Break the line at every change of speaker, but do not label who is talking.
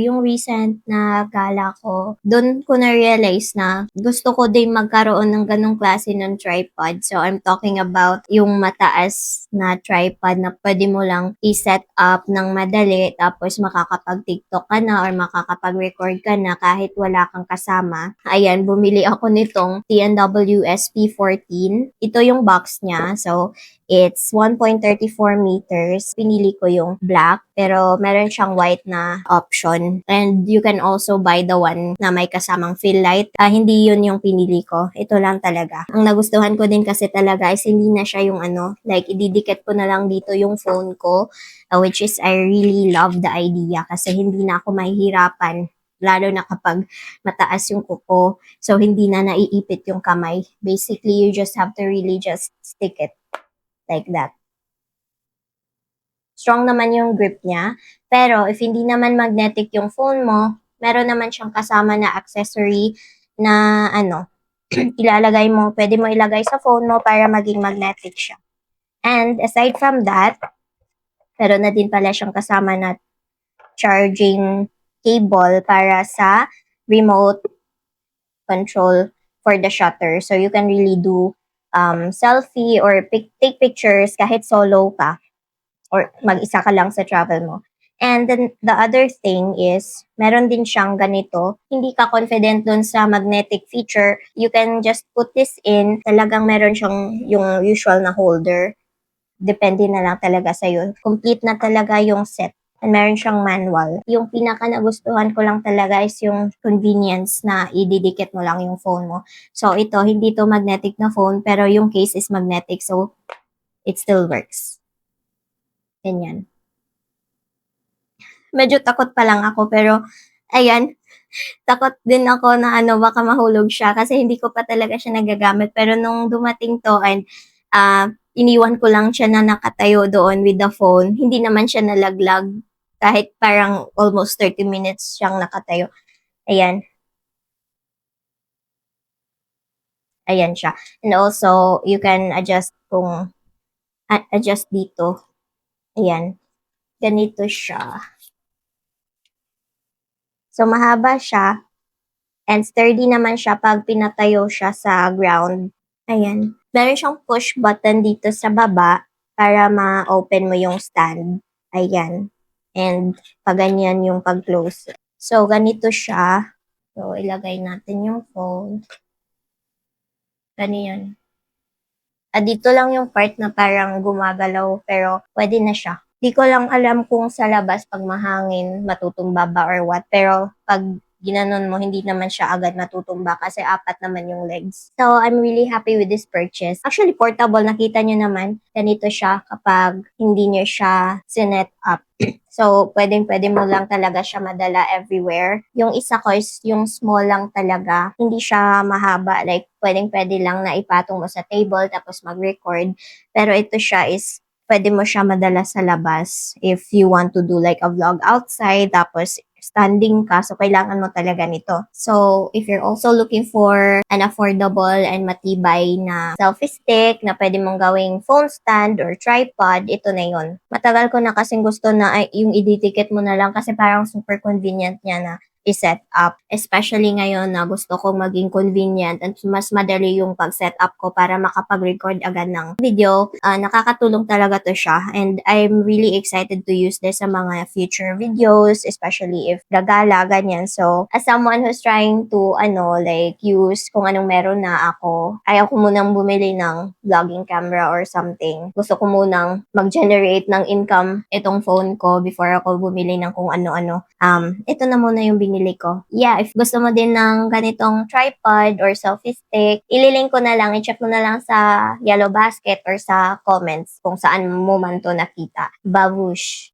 Yung recent na gala ko, dun ko na-realize na gusto ko din magkaroon ng ganong klase ng tripod. So, I'm talking about yung mataas na tripod na pwede mo lang i-set up ng madali tapos makakapag-TikTok ka na or makakapag-record ka na kahit wala kang kasama. Ayan, bumili ako nitong TNW SP14. Ito yung box niya. So, it's 1.34 meters. Pinili ko yung black, pero meron siyang white na option. And you can also buy the one na may kasamang fill light. Hindi yun yung pinili ko. Ito lang talaga. Ang nagustuhan ko din kasi talaga is hindi na siya yung like ididikit ko na lang dito yung phone ko, which is I really love the idea kasi hindi na ako mahihirapan lalo na kapag mataas yung kuko. So, hindi na naiipit yung kamay. Basically, you just have to really just stick it like that. Strong naman yung grip niya. Pero if hindi naman magnetic yung phone mo, meron naman siyang kasama na accessory na ilalagay mo, pwede mo ilagay sa phone mo para maging magnetic siya. And aside from that, meron na din pala siyang kasama na charging cable para sa remote control for the shutter. So you can really do selfie or take pictures kahit solo ka or mag-isa ka lang sa travel mo. And then the other thing is, meron din siyang ganito. Hindi ka confident dun sa magnetic feature, you can just put this in. Talagang meron siyang yung usual na holder. Depende na lang talaga sa'yo. Complete na talaga yung set. And meron siyang manual. Yung pinaka nagustuhan ko lang talaga is yung convenience na ididikit mo lang yung phone mo. So ito, hindi to magnetic na phone, pero yung case is magnetic. So it still works. Ganyan. Medyo takot pa lang ako, pero ayan, takot din ako na baka mahulog siya kasi hindi ko pa talaga siya nagagamit. Pero nung dumating to and iniwan ko lang siya na nakatayo doon with the phone, hindi naman siya nalaglag kahit parang almost 30 minutes siyang nakatayo. Ayan. Ayan siya. And also, you can adjust adjust dito. Ayan. Ganito siya. So, mahaba siya. And sturdy naman siya pag pinatayo siya sa ground. Ayan. Meron siyang push button dito sa baba para ma-open mo yung stand. Ayan. And pag ganyan yung pag-close. So, ganito siya. So, ilagay natin yung phone. Ganyan. Dito lang yung part na parang gumagalaw pero pwede na siya. Di ko lang alam kung sa labas pag mahangin matutumba ba or what. Pero pag ginanon mo, hindi naman siya agad matutumba kasi apat naman yung legs. So, I'm really happy with this purchase. Actually, portable. Nakita nyo naman, ganito siya kapag hindi nyo siya sinet up. So, pwedeng-pwede mo lang talaga siya madala everywhere. Yung isa ko is yung small lang talaga. Hindi siya mahaba. Like, pwedeng-pwede lang na ipatong mo sa table tapos mag-record. Pero ito siya is pwede mo siya madala sa labas if you want to do like a vlog outside tapos standing ka, so kailangan mo talaga nito. So, if you're also looking for an affordable and matibay na selfie stick na pwede mong gawing phone stand or tripod, ito na yun. Matagal ko na kasing gusto na yung ididikit mo na lang kasi parang super convenient niya na i-set up. Especially ngayon na gusto kong maging convenient at mas madali yung pag-set up ko para makapag-record agad ng video. Nakakatulong talaga to siya and I'm really excited to use this sa mga future videos, especially if gagala, ganyan. So, as someone who's trying to, like, use kung anong meron na ako, ayaw ko munang bumili ng vlogging camera or something. Gusto ko munang mag-generate ng income itong phone ko before ako bumili ng kung ano-ano. Ito na muna yung binili ko. Yeah, if gusto mo din ng ganitong tripod or selfie stick, ililink ko na lang, i-check mo na lang sa yellow basket or sa comments kung saan mo man to nakita. Babush!